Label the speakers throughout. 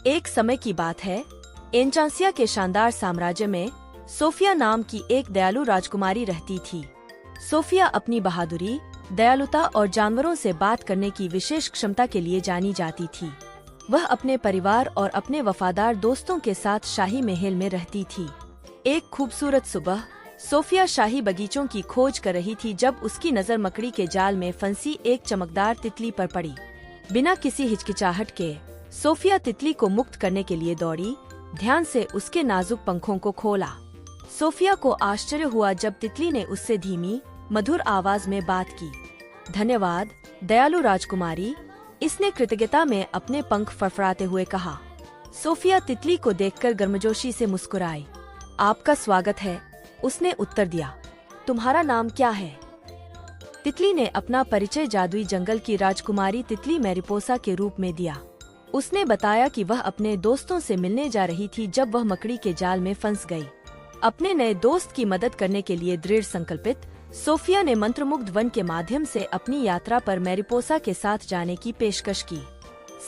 Speaker 1: एक समय की बात है, एनचांसिया के शानदार साम्राज्य में सोफिया नाम की एक दयालु राजकुमारी रहती थी। सोफिया अपनी बहादुरी, दयालुता और जानवरों से बात करने की विशेष क्षमता के लिए जानी जाती थी। वह अपने परिवार और अपने वफादार दोस्तों के साथ शाही महल में रहती थी। एक खूबसूरत सुबह सोफिया शाही बगीचों की खोज कर रही थी जब उसकी नज़र मकड़ी के जाल में फंसी एक चमकदार तितली पर पड़ी। बिना किसी हिचकिचाहट के सोफिया तितली को मुक्त करने के लिए दौड़ी, ध्यान से उसके नाजुक पंखों को खोला। सोफिया को आश्चर्य हुआ जब तितली ने उससे धीमी, मधुर आवाज में बात की। धन्यवाद, दयालु राजकुमारी, इसने कृतज्ञता में अपने पंख फड़फड़ाते हुए कहा। सोफिया तितली को देखकर गर्मजोशी से मुस्कुराई। आपका स्वागत है, उसने उत्तर दिया। तुम्हारा नाम क्या है? तितली ने अपना परिचय जादुई जंगल की राजकुमारी तितली मैरिपोसा के रूप में दिया। उसने बताया कि वह अपने दोस्तों से मिलने जा रही थी जब वह मकड़ी के जाल में फंस गई। अपने नए दोस्त की मदद करने के लिए दृढ़ संकल्पित, सोफिया ने मंत्रमुग्ध वन के माध्यम से अपनी यात्रा पर मैरिपोसा के साथ जाने की पेशकश की।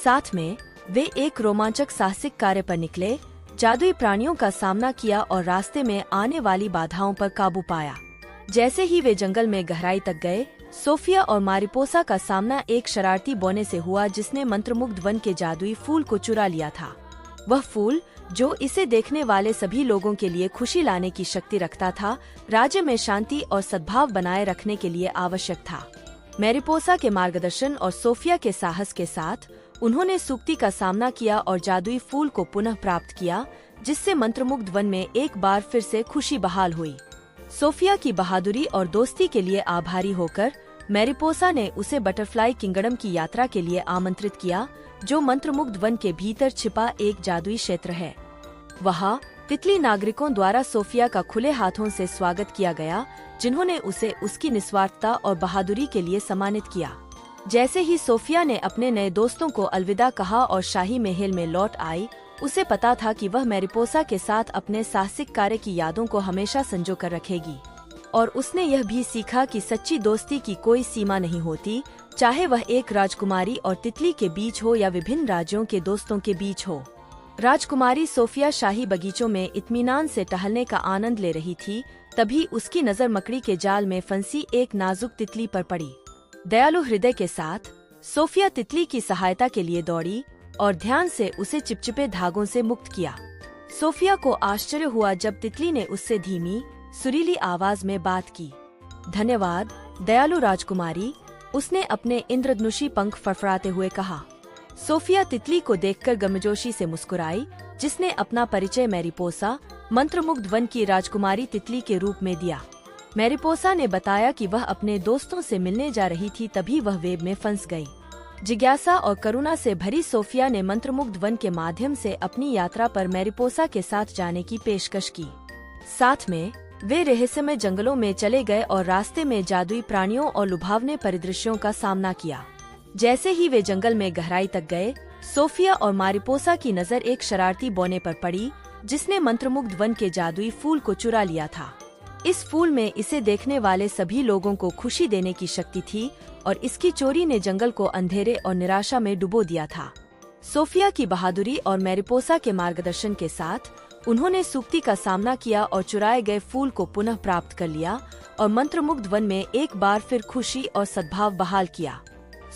Speaker 1: साथ में वे एक रोमांचक साहसिक कार्य पर निकले, जादुई प्राणियों का सामना किया और रास्ते में आने वाली बाधाओं पर काबू पाया। जैसे ही वे जंगल में गहराई तक गए, सोफिया और मारिपोसा का सामना एक शरारती बौने से हुआ जिसने मंत्रमुग्ध वन के जादुई फूल को चुरा लिया था। वह फूल, जो इसे देखने वाले सभी लोगों के लिए खुशी लाने की शक्ति रखता था, राज्य में शांति और सद्भाव बनाए रखने के लिए आवश्यक था। मैरिपोसा के मार्गदर्शन और सोफिया के साहस के साथ उन्होंने सूक्ति का सामना किया और जादुई फूल को पुनः प्राप्त किया, जिससे मंत्रमुग्ध वन में एक बार फिर से खुशी बहाल हुई। सोफिया की बहादुरी और दोस्ती के लिए आभारी होकर मैरिपोसा ने उसे बटरफ्लाई किंगडम की यात्रा के लिए आमंत्रित किया, जो मंत्रमुग्ध वन के भीतर छिपा एक जादुई क्षेत्र है। वहाँ तितली नागरिकों द्वारा सोफिया का खुले हाथों से स्वागत किया गया, जिन्होंने उसे उसकी निस्वार्थता और बहादुरी के लिए सम्मानित किया। जैसे ही सोफिया ने अपने नए दोस्तों को अलविदा कहा और शाही महल में लौट आई, उसे पता था कि वह मैरिपोसा के साथ अपने साहसिक कार्य की यादों को हमेशा संजो कर रखेगी। और उसने यह भी सीखा कि सच्ची दोस्ती की कोई सीमा नहीं होती, चाहे वह एक राजकुमारी और तितली के बीच हो या विभिन्न राज्यों के दोस्तों के बीच हो। राजकुमारी सोफिया शाही बगीचों में इत्मीनान से टहलने का आनंद ले रही थी, तभी उसकी नज़र मकड़ी के जाल में फंसी एक नाजुक तितली पर पड़ी। दयालु हृदय के साथ सोफिया तितली की सहायता के लिए दौड़ी और ध्यान से उसे चिपचिपे धागों से मुक्त किया। सोफिया को आश्चर्य हुआ जब तितली ने उससे धीमी, सुरीली आवाज में बात की। धन्यवाद, दयालु राजकुमारी, उसने अपने इंद्रधनुषी पंख फड़फड़ाते हुए कहा। सोफिया तितली को देखकर गर्मजोशी से मुस्कुराई, जिसने अपना परिचय मैरिपोसा, मंत्रमुग्ध वन की राजकुमारी तितली के रूप में दिया। मैरिपोसा ने बताया कि वह अपने दोस्तों से मिलने जा रही थी, तभी वह वेब में फंस गई। जिज्ञासा और करुणा से भरी सोफिया ने मंत्रमुग्ध वन के माध्यम से अपनी यात्रा पर मैरिपोसा के साथ जाने की पेशकश की। साथ में वे रहस्यमय जंगलों में चले गए और रास्ते में जादुई प्राणियों और लुभावने परिदृश्यों का सामना किया। जैसे ही वे जंगल में गहराई तक गए, सोफिया और मारिपोसा की नज़र एक शरारती बौने पर पड़ी, जिसने मंत्रमुग्ध वन के जादुई फूल को चुरा लिया था। इस फूल में इसे देखने वाले सभी लोगों को खुशी देने की शक्ति थी और इसकी चोरी ने जंगल को अंधेरे और निराशा में डुबो दिया था। सोफिया की बहादुरी और मैरिपोसा के मार्गदर्शन के साथ उन्होंने सूक्ति का सामना किया और चुराए गए फूल को पुनः प्राप्त कर लिया और मंत्रमुग्ध वन में एक बार फिर खुशी और सद्भाव बहाल किया।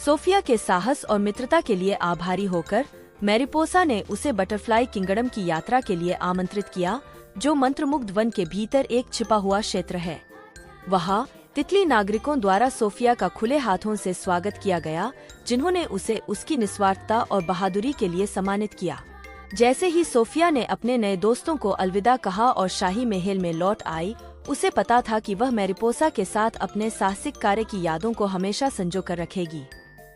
Speaker 1: सोफिया के साहस और मित्रता के लिए आभारी होकर मैरिपोसा ने उसे बटरफ्लाई किंगडम की यात्रा के लिए आमंत्रित किया, जो मंत्रमुग्ध वन के भीतर एक छिपा हुआ क्षेत्र है। वहाँ तितली नागरिकों द्वारा सोफिया का खुले हाथों से स्वागत किया गया, जिन्होंने उसे उसकी निस्वार्थता और बहादुरी के लिए सम्मानित किया। जैसे ही सोफिया ने अपने नए दोस्तों को अलविदा कहा और शाही महल में लौट आई, उसे पता था कि वह मैरिपोसा के साथ अपने साहसिक कार्य की यादों को हमेशा संजो कर रखेगी।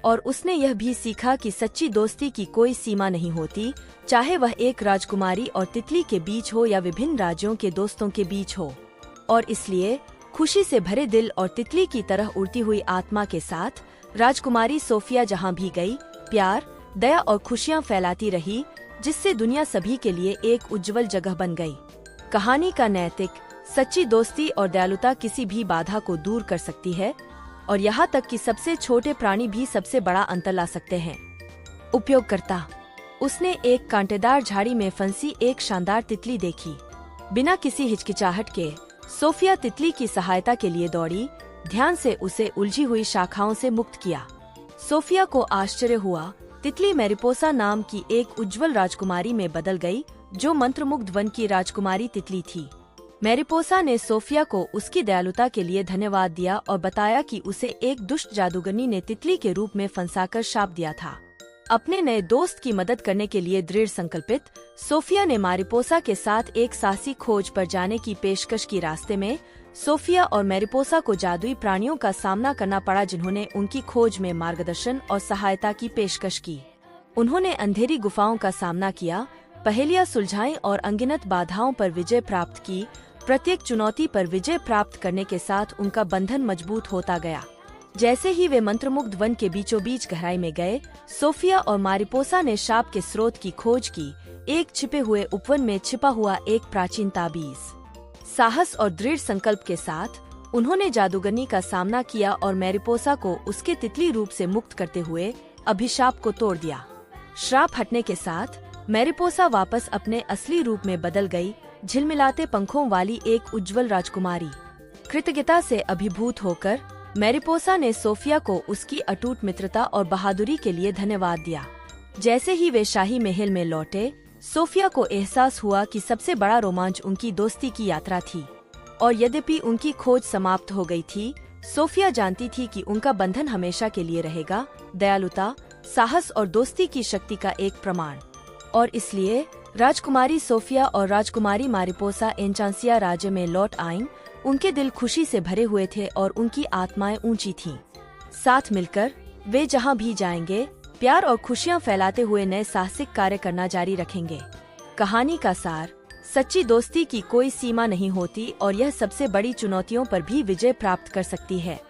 Speaker 1: और उसने यह भी सीखा कि सच्ची दोस्ती की कोई सीमा नहीं होती, चाहे वह एक राजकुमारी और तितली के बीच हो या विभिन्न राज्यों के दोस्तों के बीच हो। और इसलिए खुशी से भरे दिल और तितली की तरह उड़ती हुई आत्मा के साथ राजकुमारी सोफिया जहाँ भी गई, प्यार, दया और खुशियाँ फैलाती रही, जिससे दुनिया सभी के लिए एक उज्जवल जगह बन गई। कहानी का नैतिक, सच्ची दोस्ती और दयालुता किसी भी बाधा को दूर कर सकती है और यहाँ तक कि सबसे छोटे प्राणी भी सबसे बड़ा अंतर ला सकते हैं। उपयोगकर्ता उसने एक कांटेदार झाड़ी में फंसी एक शानदार तितली देखी। बिना किसी हिचकिचाहट के सोफिया तितली की सहायता के लिए दौड़ी, ध्यान से उसे उलझी हुई शाखाओं से मुक्त किया। सोफिया को आश्चर्य हुआ, तितली मैरिपोसा नाम की एक उज्जवल राजकुमारी में बदल गई, जो मंत्रमुग्ध वन की राजकुमारी तितली थी। मैरिपोसा ने सोफिया को उसकी दयालुता के लिए धन्यवाद दिया और बताया कि उसे एक दुष्ट जादूगरनी ने तितली के रूप में फंसाकर शाप दिया था। अपने नए दोस्त की मदद करने के लिए दृढ़ संकल्पित, सोफिया ने मैरिपोसा के साथ एक साहसी खोज पर जाने की पेशकश की। रास्ते में सोफिया और मैरिपोसा को जादुई प्राणियों का सामना करना पड़ा, जिन्होंने उनकी खोज में मार्गदर्शन और सहायता की पेशकश की। उन्होंने अंधेरी गुफाओं का सामना किया, पहेलियां सुलझाई और अनगिनत बाधाओं पर विजय प्राप्त की। प्रत्येक चुनौती पर विजय प्राप्त करने के साथ उनका बंधन मजबूत होता गया। जैसे ही वे मंत्रमुग्ध वन के बीचों बीच गहराई में गए, सोफिया और मैरिपोसा ने शाप के स्रोत की खोज की। एक छिपे हुए उपवन में छिपा हुआ एक प्राचीन ताबीज। साहस और दृढ़ संकल्प के साथ उन्होंने जादूगरनी का सामना किया और मैरिपोसा को उसके तितली रूप से मुक्त करते हुए अभिशाप को तोड़ दिया। श्राप हटने के साथ मैरिपोसा वापस अपने असली रूप में बदल गई, झिलमिलाते पंखों वाली एक उज्जवल राजकुमारी। कृतज्ञता से अभिभूत होकर मैरिपोसा ने सोफिया को उसकी अटूट मित्रता और बहादुरी के लिए धन्यवाद दिया। जैसे ही वे शाही महल में लौटे, सोफिया को एहसास हुआ कि सबसे बड़ा रोमांच उनकी दोस्ती की यात्रा थी। और यद्यपि उनकी खोज समाप्त हो गई थी, सोफिया जानती थी कि उनका बंधन हमेशा के लिए रहेगा, दयालुता, साहस और दोस्ती की शक्ति का एक प्रमाण। और इसलिए राजकुमारी सोफिया और राजकुमारी मैरिपोसा एन्चांसिया राज्य में लौट आईं। उनके दिल खुशी से भरे हुए थे और उनकी आत्माएं ऊंची थीं। साथ मिलकर वे जहां भी जाएंगे, प्यार और खुशियां फैलाते हुए नए साहसिक कार्य करना जारी रखेंगे। कहानी का सार: सच्ची दोस्ती की कोई सीमा नहीं होती और यह सबसे बड़ी चुनौतियों पर भी विजय प्राप्त कर सकती है।